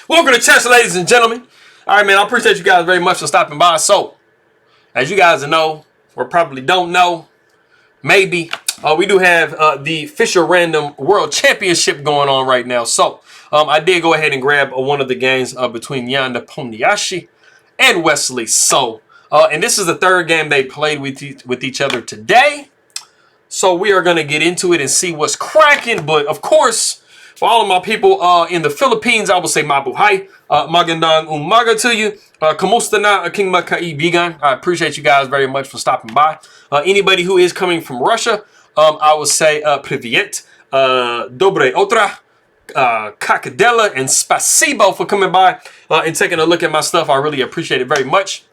Welcome to chess, ladies and gentlemen. All right, man, I appreciate you guys very much for stopping by. So, as you guys know, or probably don't know, maybe, we do have the Fischer Random World Championship going on right now. So, I did go ahead and grab one of the games between Nepomniachtchi and Wesley. So, and this is the third game they played with each other today. So, we are going to get into it and see what's cracking. But, of course, for all of my people in the Philippines, I will say mabuhay, magandang umaga to you. Kamusta na aking mga kaibigan? I appreciate you guys very much for stopping by. Anybody who is coming from Russia, I will say privyet, dobre otra, kakadela, and spasibo for coming by and taking a look at my stuff. I really appreciate it very much.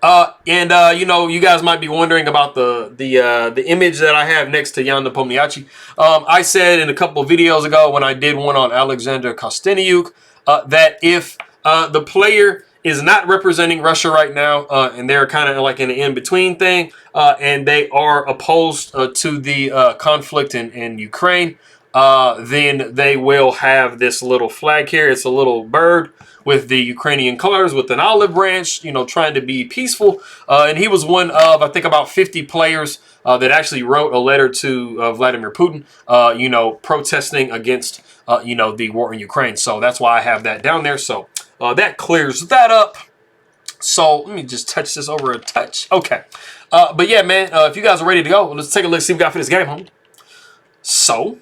You know, you guys might be wondering about the image that I have next to Nepomniachtchi. I said in a couple of videos ago when I did one on Alexander Kosteniuk that if the player is not representing Russia right now and they're kind of like in an in-between thing and they are opposed to the conflict in Ukraine, then they will have this little flag here. It's a little bird with the Ukrainian colors with an olive branch, you know, trying to be peaceful. And he was one of, I think, about 50 players that actually wrote a letter to Vladimir Putin, you know, protesting against, you know, the war in Ukraine. So that's why I have that down there. So that clears that up. So let me just touch this over a touch. Okay. But yeah, man, if you guys are ready to go, let's take a look, see what we got for this game, homie. So,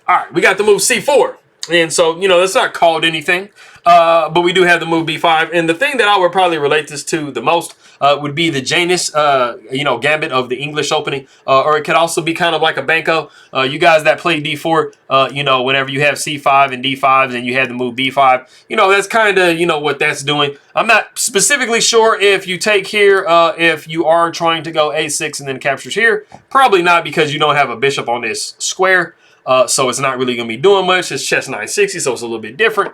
all right, we got the move C4. And so, you know, it's not called anything, but we do have the move B5. And the thing that I would probably relate this to the most would be the Janus, you know, gambit of the English opening. Or it could also be kind of like a Banco. You guys that play D4, you know, whenever you have C5 and D5s and you have the move B5, you know, that's kind of, you know, what that's doing. I'm not specifically sure if you take here, if you are trying to go A6 and then captures here. Probably not, because you don't have a bishop on this square. So it's not really going to be doing much. It's chess 960, so it's a little bit different.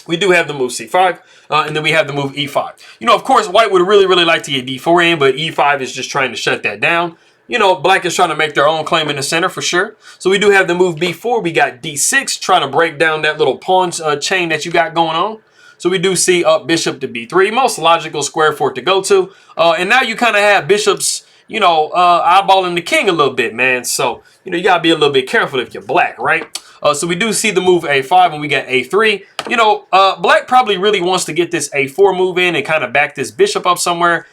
We do have the move C5, and then we have the move E5. You know, of course, white would really like to get D4 in, but E5 is just trying to shut that down. You know, black is trying to make their own claim in the center for sure. So we do have the move B4. We got D6, trying to break down that little pawn chain that you got going on. So we do see up bishop to B3, most logical square for it to go to. And now you kind of have bishops, you know, eyeballing the king a little bit, man. So, you know, you got to be a little bit careful if you're black, right? So we do see the move A5 and we got A3. You know, black probably really wants to get this A4 move in and kind of back this bishop up somewhere.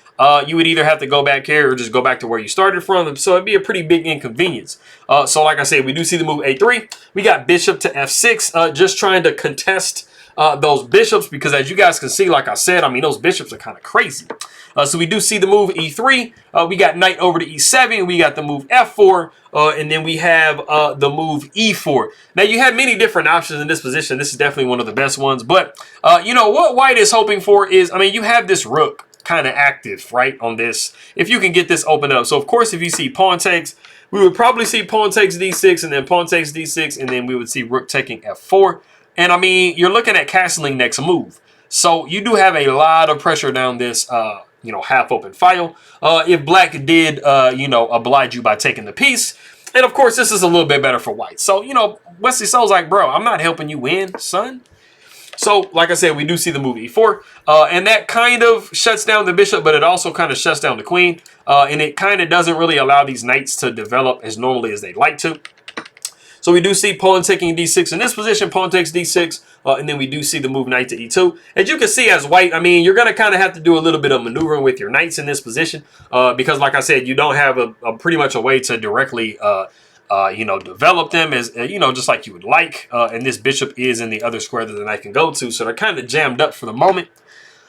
You would either have to go back here or just go back to where you started from. So it'd be a pretty big inconvenience. So like I said, we do see the move A3. We got bishop to F6, just trying to contest those bishops, because as you guys can see, like I said, I mean, those bishops are kind of crazy. So we do see the move E3. We got knight over to E7. We got the move F4. And then we have the move E4. Now, you have many different options in this position. This is definitely one of the best ones. But, you know, what white is hoping for is, I mean, you have this rook kind of active, right, on this. If you can get this open up. So, of course, if you see pawn takes, we would probably see pawn takes D6 and then pawn takes D6. And then we would see rook taking F4. And, I mean, you're looking at castling next move. So, you do have a lot of pressure down this you know, half open file. If black did, you know, oblige you by taking the piece. And of course, this is a little bit better for white. So, you know, Wesley Soul's like, bro, I'm not helping you win, son. So, like I said, we do see the move E4. And that kind of shuts down the bishop, but it also kind of shuts down the queen. And it kind of doesn't really allow these knights to develop as normally as they'd like to. So we do see pawn taking D6 in this position, pawn takes D6, and then we do see the move knight to E2. As you can see as white, I mean, you're going to kind of have to do a little bit of maneuvering with your knights in this position because, like I said, you don't have a pretty much a way to directly, you know, develop them as, you know, just like you would like. And this bishop is in the other square that the knight can go to, so they're kind of jammed up for the moment.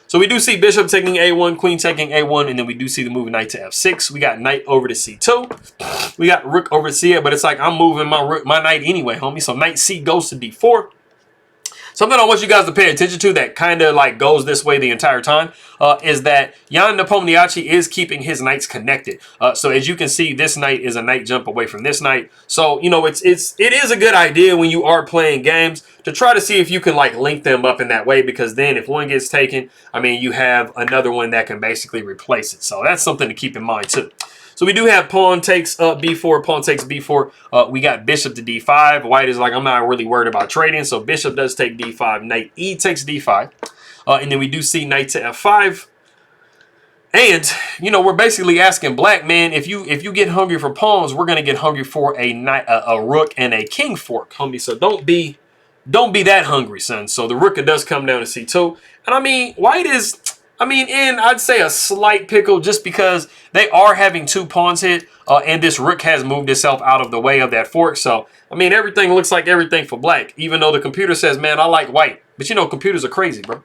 So we do see bishop taking A1, queen taking A1, and then we do see the move knight to F6. We got knight over to C2. We got rook over to C8, but it's like I'm moving my knight anyway, homie. So knight C goes to D4. Something I want you guys to pay attention to that kind of like goes this way the entire time is that Nepomniachtchi is keeping his knights connected. So as you can see, this knight is a knight jump away from this knight. So, you know, it is a good idea when you are playing games to try to see if you can like link them up in that way, because then if one gets taken, I mean, you have another one that can basically replace it. So that's something to keep in mind too. So we do have pawn takes b4, pawn takes b4. We got bishop to d5. White is like, I'm not really worried about trading. So bishop does take d5. Knight e takes d5. And then we do see knight to f5. And, you know, we're basically asking black, man, if you get hungry for pawns, we're going to get hungry for a rook and a king fork, homie. So don't be that hungry, son. So the rook does come down to c2. And I mean, white is, I mean, in, I'd say, a slight pickle just because they are having 2 pawns hit. And this rook has moved itself out of the way of that fork. So, I mean, everything looks like everything for black, even though the computer says, man, I like white. But, you know, computers are crazy, bro.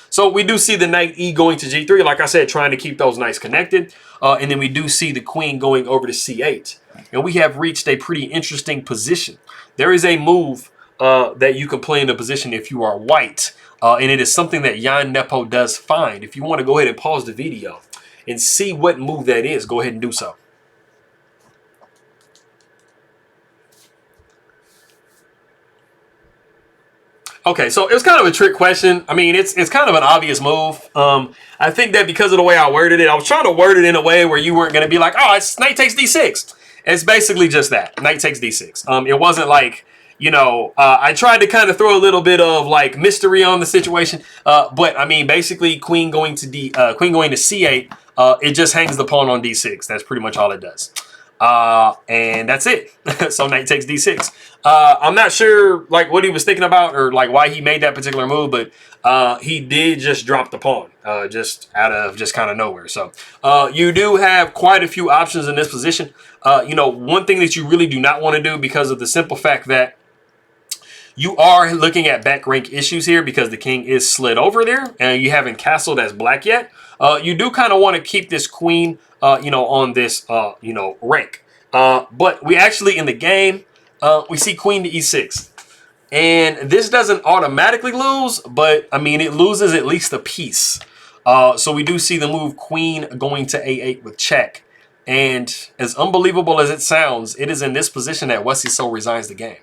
So we do see the knight e going to g3, like I said, trying to keep those knights connected. And then we do see the queen going over to c8. And we have reached a pretty interesting position. There is a move that you can play in the position if you are white. And it is something that Jan Nepo does find. If you want to go ahead and pause the video and see what move that is, go ahead and do so. Okay, so it was kind of a trick question. I mean, it's kind of an obvious move. I think that because of the way I worded it, I was trying to word it in a way where you weren't going to be like, oh, it's knight takes d6. It's basically just that, knight takes d6. It wasn't like, you know, I tried to kind of throw a little bit of like mystery on the situation. But I mean, basically queen going to c8, it just hangs the pawn on d6. That's pretty much all it does. And that's it. So knight takes d6. I'm not sure like what he was thinking about or like why he made that particular move, but he did just drop the pawn just out of just kind of nowhere. So you do have quite a few options in this position. You know, one thing that you really do not want to do because of the simple fact that you are looking at back rank issues here because the king is slid over there and you haven't castled as black yet. You do kind of want to keep this queen, you know, on this, you know, rank. But we actually in the game, we see queen to e6. And this doesn't automatically lose, but I mean, it loses at least a piece. So we do see the move queen going to a8 with check. And as unbelievable as it sounds, it is in this position that Wesley so resigns the game.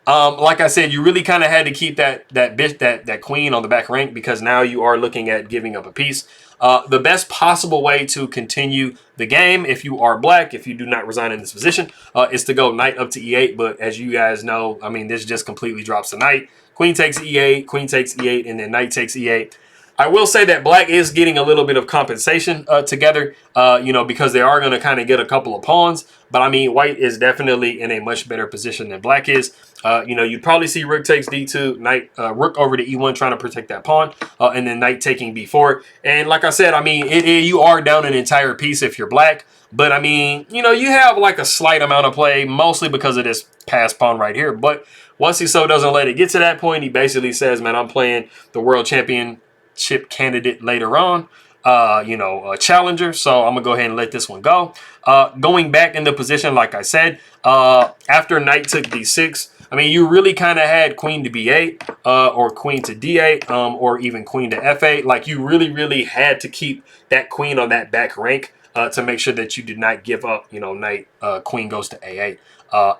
Like I said, you really kind of had to keep that queen on the back rank because now you are looking at giving up a piece. The best possible way to continue the game, if you are black, if you do not resign in this position, is to go knight up to e8. But as you guys know, I mean, this just completely drops the knight. Queen takes e8, queen takes e8, and then knight takes e8. I will say that black is getting a little bit of compensation together, you know, because they are going to kind of get a couple of pawns. But I mean, white is definitely in a much better position than black is. You know, you'd probably see rook takes d2, knight, rook over to e1 trying to protect that pawn, and then knight taking b4. And like I said, I mean, you are down an entire piece if you're black. But I mean, you know, you have like a slight amount of play, mostly because of this pass pawn right here. But once he so doesn't let it get to that point, he basically says, man, I'm playing the world championship candidate later on, you know, a challenger. So I'm gonna go ahead and let this one go. Going back in the position, like I said, after knight took d6, I mean, you really kind of had queen to b8 or queen to d8 or even queen to f8. Like you really had to keep that queen on that back rank to make sure that you did not give up, you know, knight, queen goes to a8.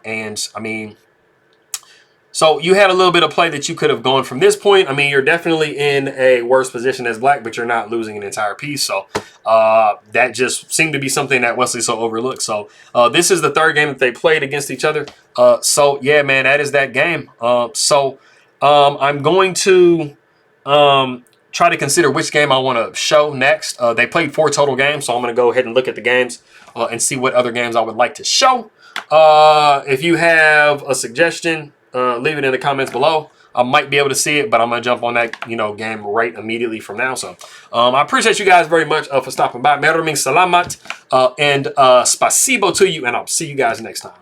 And I mean, so you had a little bit of play that you could have gone from this point. I mean, you're definitely in a worse position as black, but you're not losing an entire piece. So that just seemed to be something that Wesley so overlooked. So this is the third game that they played against each other. So yeah, man, that is that game. I'm going to try to consider which game I want to show next. They played 4 total games, so I'm going to go ahead and look at the games and see what other games I would like to show. If you have a suggestion, leave it in the comments below. I might be able to see it, but I'm gonna jump on that, you know, game right immediately from now. So I appreciate you guys very much for stopping by. Maraming salamat and spasibo to you, and I'll see you guys next time.